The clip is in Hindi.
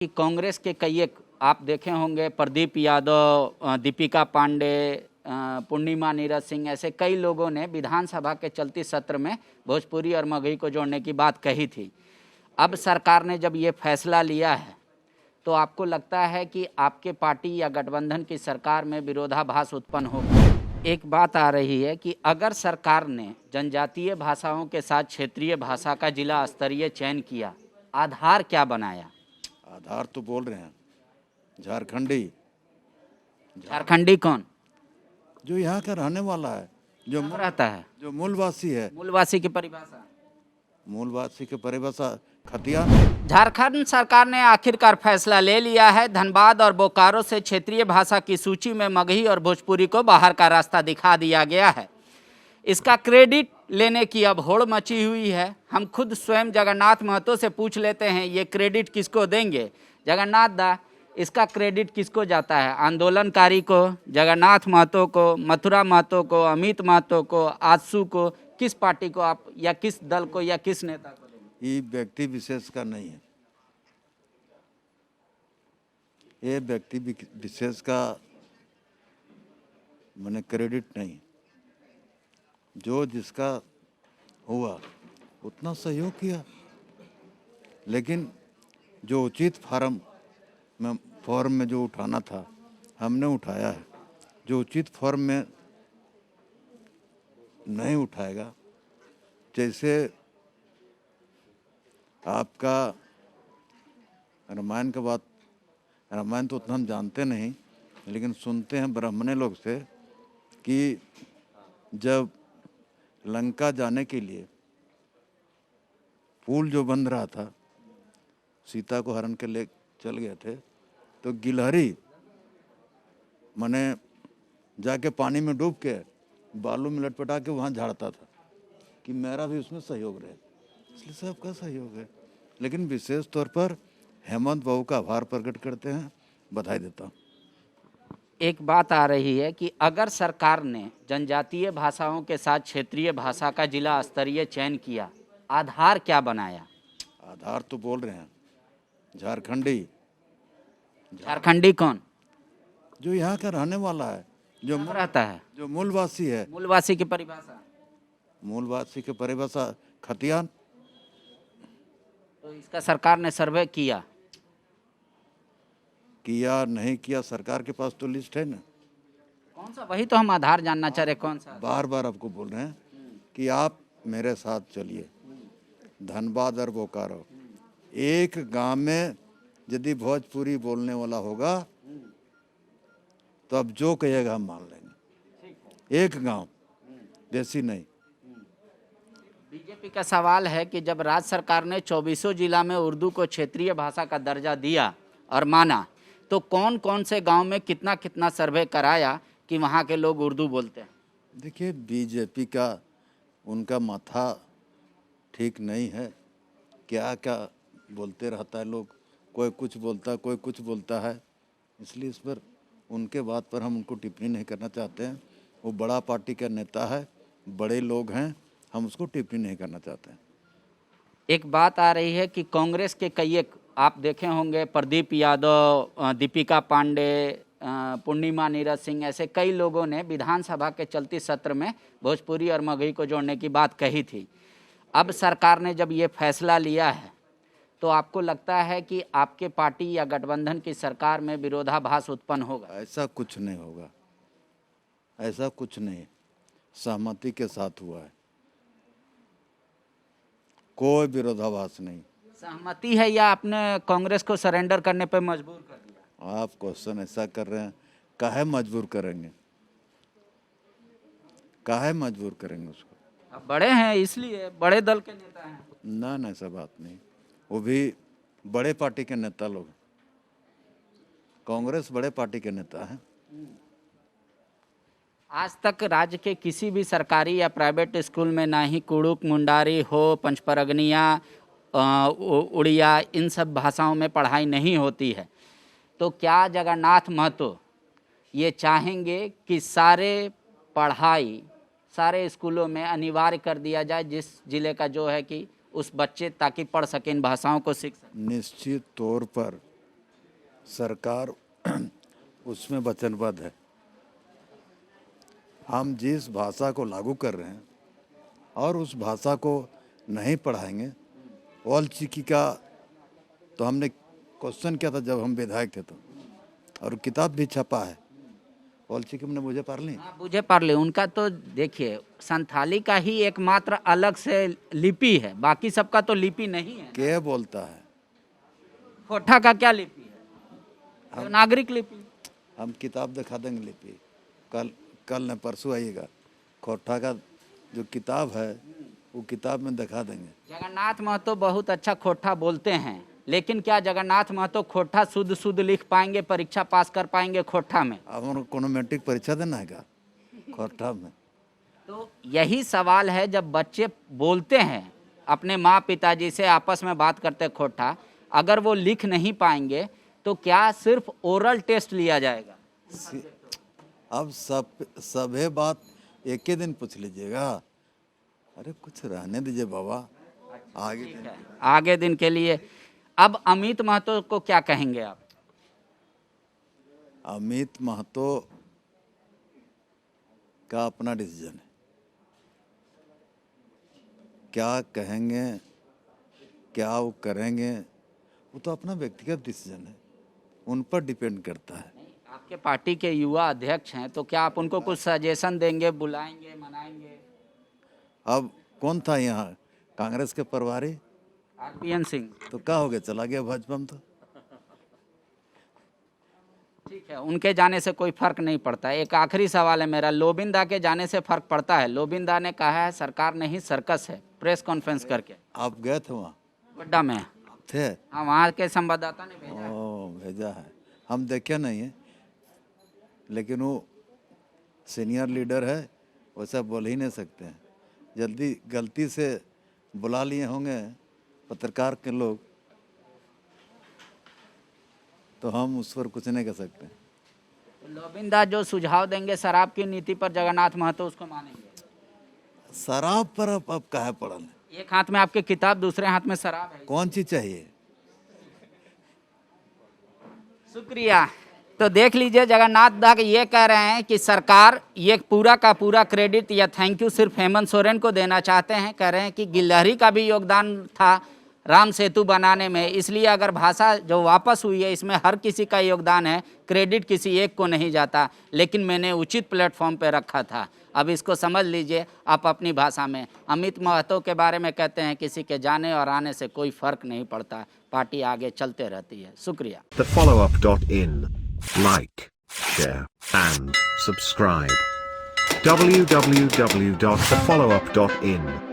कि कांग्रेस के कई एक आप देखे होंगे, प्रदीप यादव, दीपिका पांडे, पूर्णिमा नीरज सिंह, ऐसे कई लोगों ने विधानसभा के चलती सत्र में भोजपुरी और मगही को जोड़ने की बात कही थी। अब सरकार ने जब ये फैसला लिया है तो आपको लगता है कि आपके पार्टी या गठबंधन की सरकार में विरोधाभास उत्पन्न होगा? एक बात आ रही है कि अगर सरकार ने जनजातीय भाषाओं के साथ क्षेत्रीय भाषा का जिला स्तरीय चयन किया, आधार क्या बनाया? आधार तो बोल रहे हैं झारखंडी। झारखंडी कौन? जो यहाँ का रहने वाला है, जो कहाँ रहता है? जो मूलवासी है। मूलवासी की परिभाषा? मूलवासी की परिभाषा खतिया। झारखंड सरकार ने आखिरकार फैसला ले लिया है। धनबाद और बोकारो से क्षेत्रीय भाषा की सूची में मगही और भोजपुरी को बाहर का रास्ता दिखा दिया गया है। इसका क्रेडिट लेने की अब होड़ मची हुई है। हम खुद स्वयं जगन्नाथ महतो से पूछ लेते हैं, ये क्रेडिट किसको देंगे? जगन्नाथ दा, इसका क्रेडिट किसको जाता है? आंदोलनकारी को, जगन्नाथ महतो को, मथुरा महतो को, अमित महतो को, आजसू को? किस पार्टी को आप, या किस दल को, या किस नेता को देंगे? ये व्यक्ति विशेष का नहीं है, ये व्यक्ति विशेष का मैंने क्रेडिट नहीं। जो जिसका हुआ उतना सहयोग किया, लेकिन जो उचित फॉर्म में जो उठाना था हमने उठाया है। जो उचित फॉर्म में नहीं उठाएगा, जैसे आपका रामायण का बात, रामायण तो उतना हम जानते नहीं, लेकिन सुनते हैं ब्राह्मणे लोग से कि जब लंका जाने के लिए पुल जो बन रहा था, सीता को हरण के ले चल गए थे, तो गिलहरी माने जाके पानी में डूब के बालू में लटपटा के वहाँ झाड़ता था कि मेरा भी उसमें सहयोग रहे। इसलिए सबका सहयोग है, लेकिन विशेष तौर पर हेमंत बाबू का आभार प्रकट करते हैं, बधाई देता हूँ। एक बात आ रही है कि अगर सरकार ने जनजातीय भाषाओं के साथ क्षेत्रीय भाषा का जिला स्तरीय चयन किया, आधार क्या बनाया? आधार तो बोल रहे हैं झारखंडी। झारखंडी कौन? जो यहाँ का रहने वाला है, जो कहाँ रहता है? जो मूलवासी है। मूलवासी की परिभाषा? मूलवासी की परिभाषा खतियान। तो इसका सरकार ने सर्वे किया नहीं किया, सरकार के पास तो लिस्ट है ना। कौन सा? वही तो हम आधार जानना चाह रहे, कौन सा? बार बार आपको बोल रहे हैं कि आप मेरे साथ चलिए। धनबाद और बोकारो, एक गांव में यदि भोजपुरी बोलने वाला होगा तो अब जो कहेगा हम मान लेंगे। एक गांव, जैसी नहीं। बीजेपी का सवाल है कि जब राज्य सरकार ने 24 जिला में उर्दू को क्षेत्रीय भाषा का दर्जा दिया और माना, तो कौन कौन से गांव में कितना कितना सर्वे कराया कि वहां के लोग उर्दू बोलते हैं? देखिए, बीजेपी का उनका माथा ठीक नहीं है। क्या क्या बोलते रहता है लोग, कोई कुछ बोलता है, कोई कुछ बोलता है। इसलिए इस पर उनके बात पर हम उनको टिप्पणी नहीं करना चाहते हैं। वो बड़ा पार्टी का नेता है, बड़े लोग हैं, हम उसको टिप्पणी नहीं करना चाहते हैं। एक बात आ रही है कि कांग्रेस के कई एक आप देखे होंगे, प्रदीप यादव, दीपिका पांडे, पूर्णिमा नीरज सिंह, ऐसे कई लोगों ने विधानसभा के चलती सत्र में भोजपुरी और मगही को जोड़ने की बात कही थी। अब सरकार ने जब ये फैसला लिया है तो आपको लगता है कि आपके पार्टी या गठबंधन की सरकार में विरोधाभास उत्पन्न होगा? ऐसा कुछ नहीं होगा, ऐसा कुछ नहीं। सहमति के साथ हुआ है, कोई विरोधाभास नहीं। सहमति है या आपने कांग्रेस को सरेंडर करने पर मजबूर कर दिया? आप क्वेश्चन ऐसा कर रहे हैं, काहे मजबूर करेंगे? काहे मजबूर करेंगे उसको? अब बड़े हैं, इसलिए बड़े दल के नेता हैं। ना ना, ऐसा बात नहीं। वो भी बड़े पार्टी के नेता लोग, कांग्रेस बड़े पार्टी के नेता हैं। आज तक राज्य के किसी भी सरकारी या प्राइवेट स्कूल में ना ही कुड़ुक, मुंडारी हो, पंचपरगनिया, उड़िया, इन सब भाषाओं में पढ़ाई नहीं होती है। तो क्या जगन्नाथ महतो ये चाहेंगे कि सारे पढ़ाई सारे स्कूलों में अनिवार्य कर दिया जाए, जिस जिले का जो है कि उस बच्चे ताकि पढ़ सके, इन भाषाओं को सीख सके? निश्चित तौर पर सरकार उसमें वचनबद्ध है। हम जिस भाषा को लागू कर रहे हैं और उस भाषा को नहीं पढ़ाएंगे, वाल्मीकि का तो हमने क्वेश्चन किया था जब हम विधायक थे, तो और किताब भी छपा है वाल्मीकि ने मुझे पढ़ ली। हाँ, मुझे पार्ले उनका तो देखिए संथाली का ही एकमात्र अलग से लिपि है, बाकी सबका तो लिपि नहीं है। क्या बोलता है? खोटा का क्या लिपि है? तो नागरिक लिपि। हम किताब दिखा देंगे लिपि, कल न परसों आइएगा। खोटा का जो किताब है वो किताब में दिखा देंगे। जगन्नाथ महतो बहुत अच्छा खोटा बोलते हैं, लेकिन क्या जगन्नाथ महतो खोटा शुद्ध शुद्ध लिख पाएंगे, परीक्षा पास कर पाएंगे खोटा में? अब उनको कोनो मैट्रिक परीक्षा देना है क्या खोटा में? तो यही सवाल है, जब बच्चे बोलते हैं अपने माँ पिताजी से आपस में बात करते खोटा, अगर वो लिख नहीं पाएंगे तो क्या सिर्फ ओरल टेस्ट लिया जाएगा? अब सभे बात एक ही दिन पूछ लीजिएगा। अरे कुछ रहने दीजिए बाबा, आगे दिन के लिए। अब अमित महतो को क्या कहेंगे आप? अमित महतो का अपना डिसीजन है, क्या कहेंगे क्या वो करेंगे वो तो अपना व्यक्तिगत डिसीजन है, उन पर डिपेंड करता है। आपके पार्टी के युवा अध्यक्ष हैं, तो क्या आप उनको कुछ सजेशन देंगे, बुलाएंगे, मनाएंगे? अब कौन था यहाँ कांग्रेस के प्रभारी? आरपीएन सिंह। तो क्या हो गया, चला गया भाजपा में। तो ठीक है, उनके जाने से कोई फर्क नहीं पड़ता। एक आखिरी सवाल है मेरा, लोबिंदा के जाने से फर्क पड़ता है? लोबिंदा ने कहा है सरकार नहीं सर्कस है, प्रेस कॉन्फ्रेंस करके। आप गए थे वहाँ? गड्ढा में थे? हाँ, वहाँ के संवाददाता ने भेजा है। भेजा है, हम देखे नहीं है, लेकिन वो सीनियर लीडर है, वैसा बोल ही नहीं सकते हैं। जल्दी गलती से बुला लिए होंगे पत्रकार के लोग, तो हम उस पर कुछ नहीं कर सकते। लोबिंदा जो सुझाव देंगे शराब की नीति पर, जगन्नाथ महतो उसको मानेंगे? शराब पर अब काहे पड़ल है? एक हाथ में आपके किताब, दूसरे हाथ में शराब है। कौन चीज चाहिए? शुक्रिया। तो देख लीजिए, जगन्नाथ दा ये कह रहे हैं कि सरकार ये पूरा का पूरा क्रेडिट या थैंक यू सिर्फ हेमंत सोरेन को देना चाहते हैं। कह रहे हैं कि गिलहरी का भी योगदान था राम सेतु बनाने में, इसलिए अगर भाषा जो वापस हुई है इसमें हर किसी का योगदान है, क्रेडिट किसी एक को नहीं जाता, लेकिन मैंने उचित प्लेटफॉर्म पे रखा था। अब इसको समझ लीजिए आप अपनी भाषा में। अमित महतो के बारे में कहते हैं किसी के जाने और आने से कोई फर्क नहीं पड़ता, पार्टी आगे चलते रहती है। शुक्रिया। TheFollowUp.in Like, share and subscribe. www.thefollowup.in